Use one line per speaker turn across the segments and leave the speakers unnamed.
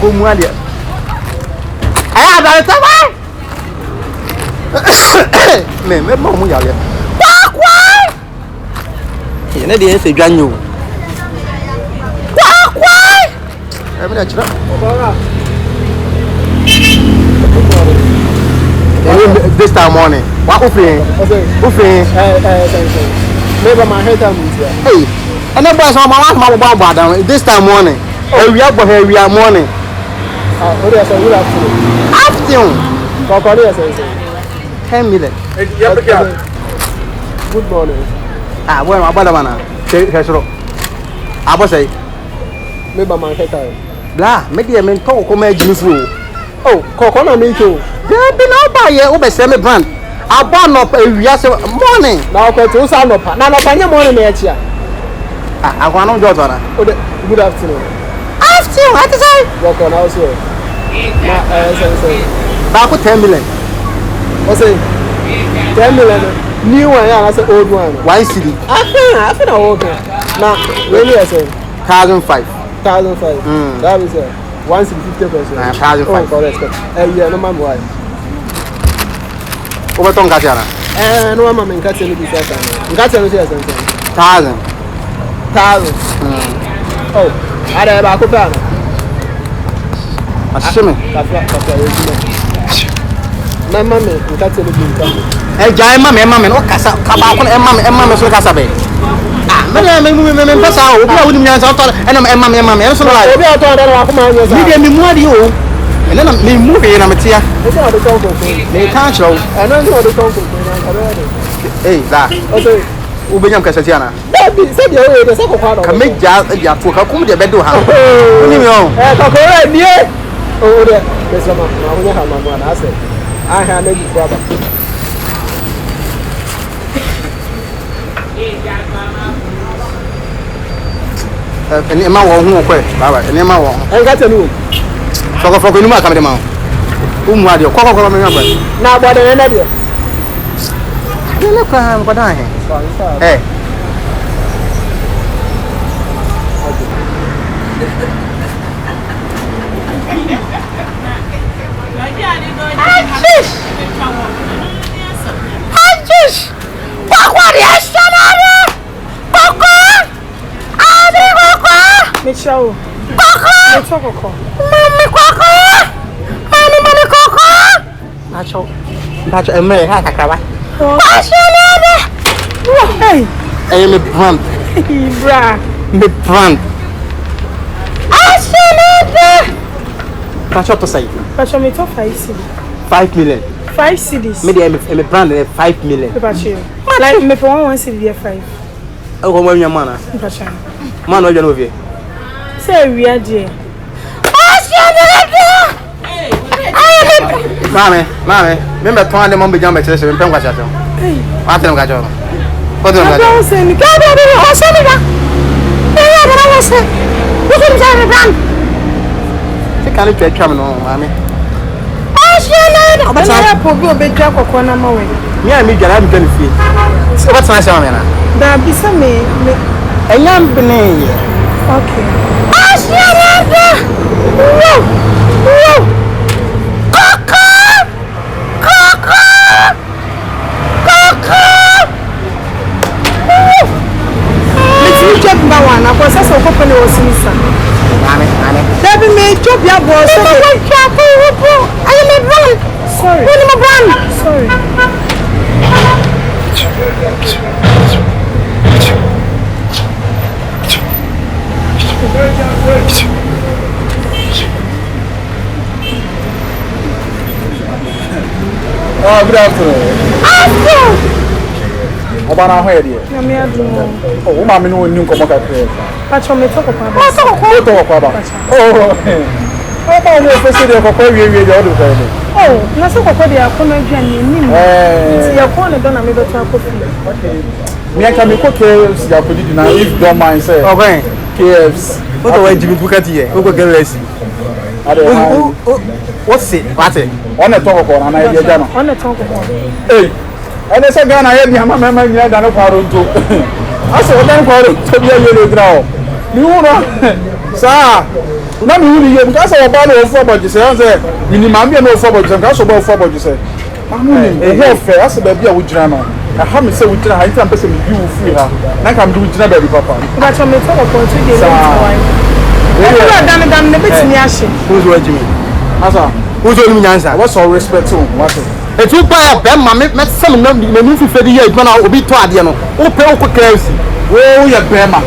ko mu ade aya da ta ba me mo mu ya le kwa ene de se dwanyo kwa e me na chira this time morning wa ofin
maybe my head am here
hey and the boys ma ba down this time morning we are morning
what is good
afternoon
kokori is
10 million
good morning
bueno abada bana ke soro abo say
maybe my head am
bla me dey men talk ko ma jini fu
oh kokori na me too
there be no buy here we say me brand abo no ewia say morning
na ko to sa no pa na no pa nya morning na echi
agwa no jo tora
good afternoon
what is it
work on also na say
ba ko 10 million
o say 10 million new one ya say old one
why city
I feel old na really say
1005
that is 150%.
1005
oh correct yeah no man why
o beton ka tiara
no man nka tell me this nka tell me say
1000
oh ada ba ko pa na
ashime
na mama nka tell me nka
jai mama no kasa ka ba ko mama so kasa be me pesa o bi a woni nyansa to na mama so la
obi ato da na ko ma nyansa
mi de mi mu ade o ene na me mu be na metia
o so do konko
me kan chro
ana so do konko na ka be
da
o so
u be nyam kasa tiana
bi se de o de se ko kwa do
ka me ja to ka kum de be do ha ni mi o
ka ko e nie o de be so ma na wo nya ha ma na ase a ha na bi kwa ba
ene ma wo hu ko e baba ene ma wo
en ka tenu
foko ni ma ka me de ma o mu ade ko me nyam ba
na bo de na de
ele kwa ko da he
Michelle. Coco.
Mami Coco. Mami Coco. Nacho eme ha kakaba. Hey. Hey me brand.
Bra.
Me brand. Ashana. Nacho to say.
Nacho me to 5 cedis.
5 million.
5 cedis.
Me dey me brand 5 million.
Pacho. Like me for 1 cedi 5.
O ko mo nya mana.
Pacho.
Man o je no vie.
Say we are there.
Mame, me me ton de mo be jam be chese me pem kwa chacho. Wa tem ka chacho. Ko dem ka chacho.
Don't say ni ka be o se ni ga. Ya ba na se. Wo ko ja be brand.
Se kan le twa no mame.
But I have to go be drag kokko na ma we.
Me a me dwara me kan fie. Se what na se mame na.
Da bi se me.
Enyam bene.
Okay.
Oh, good afternoon. Obana ho ye.
Na me adu.
Oh, ma me no nni nkomo kakre.
Pacho me to kokwa ba.
To kokwa ba. Oh. Oh, ba mo fese de kokwa wie de odu kwa ni.
Oh, na se kokwa de akona aduane ni mu. Ti ya ko ne do na me beto akofi.
Okay. Me aka me ko KFC ya ko didi na if don't mind say.
Okay.
KFC.
What do I Jimmy Bukati here? We go get less. What's it? What's it?
On the top of na ye jana.
On the top of.
Eh. Ene se Ghana ye bi ama mama nyina da no kwaro nto. Ase o dan kwaro to bi ye le dra o. Ni wo no. Sir, na me wuni ye because I ba no for budget say say ni ma me no for budget because so ba for budget say. Amu ni e he fe as ba bia wo gyina no. I have me say we gyina ha ntam pese me bi wo free ha. Na kam do gyina ba bi papa.
But from me talk about today. Dan ne betimi ahye.
Who's what Jimmy?
Asa,
who's what me nyansa?
what's all respect to what?
Etu pa be ma me sem na me fi fedi ye aduma na obi to ade no. Wo pe wo KFC.
Wo ye bema.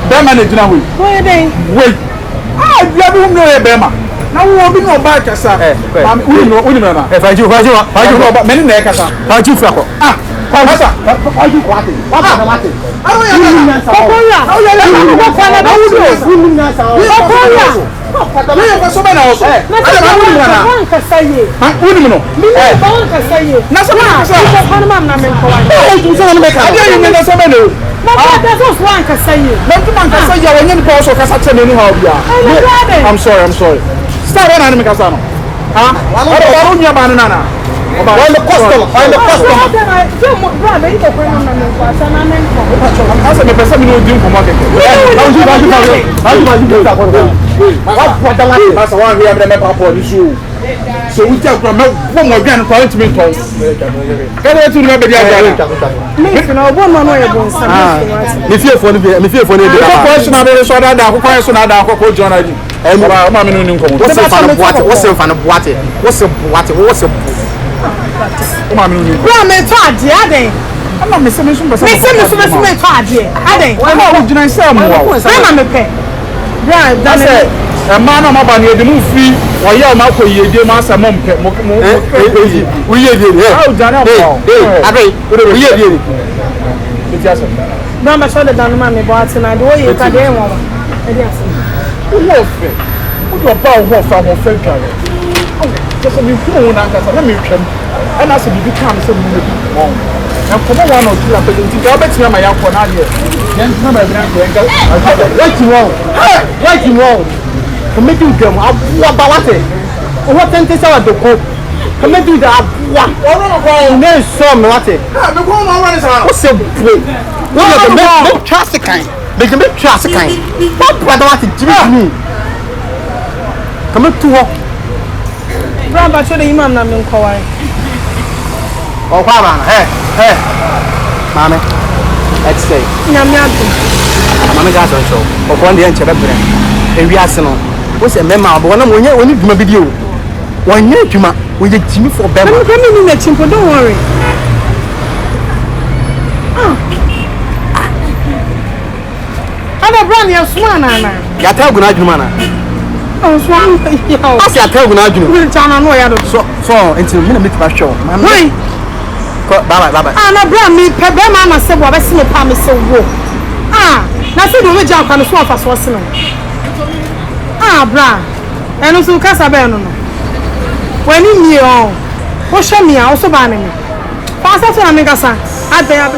Bema na gyina we.
Wo dey?
Wait. Ah, bia bi no ye bema. Na wo bi no ba kasa. Mam uni no na.
Faji
ba meni na kasa.
Faji frako.
Ah, kasa.
Faji kwate. Waka na mate.
Aro ya na.
Okoya.
Aro ya na.
Ko kwa na
wuni na sa.
Okoya.
Na ye ko so ba na wo so.
Na wuni na. Won kasa ye.
Ha, uni no.
Mi na won kasa ye.
Na so ba kasa.
Ko kwa na mam na men ko wa.
Eh, tu so na me ka.
Ade ye na so ba no.
Na ko ta so won kasa ye.
Na tu man kasa ya wonye ni pa so kasa tene ni ha obia. I'm sorry. Start on me kasa no. Ha? Aro nya ba na na.
I'm the customer.
Asa me pesa mi no din ko market. Asa wa hia me pa po ni so. So we take from me mo aduan ko ntimi ton. Kale tu ni be dia dia.
Me na obo no ye bon sa.
Me fiefo ni bi.
Ko question na be so da ko question na da ko John adi. Ba ma me no ni nko mo.
What's the fan of boate?
Ma me no ni.
Bra me to ade aden.
Ama me se me so be
Me se me to ade. Aden.
Wa wo gyina se mo wa.
Na me pe. Bra da
Say, a man on my body, the movie, or yeah, my co ye, dear master, mom,
we ye
how done
no me so the dan ma me bo ati na de o ye ka de won. E dey ase.
Who fe? Who do ba who fa mo fe kan? Just me who na ka sa na me twem. And as you become so me be. And for one or two representatives, I bet you my young for now here. Then no me
right wrong. Committee them about what sentence I do ko. Committee the what no some what
the go on run is
what's the no trust kind. They can make trust kind. What what Jimmy? Come to work.
Bra ba cho de imam na me nko wa.
Oh, hey, Mammy, let's say,
Nyamiatu.
Mammy got on show. Of one day and Chevrolet. And we are saying, what's a memo? But when you do my video, 1 year, Juma, we did Jimmy for Bema.
I'm coming in a chimpo, don't worry. I'm a brand new swan, Anna.
Yata Gunajumana.
Oh, swan,
I say, I tell Gunaju.
We'll turn on way out of
so until minute by show.
Why?
Baba.
Anna Brown, me, Pebema, I said, what I see no promise so woe. Ah, nothing to reach out on the swamp for Swassino. Ah, Brown, and also Casabano. When you knew, what show me also banning me. Pass that to Amigasa. I bear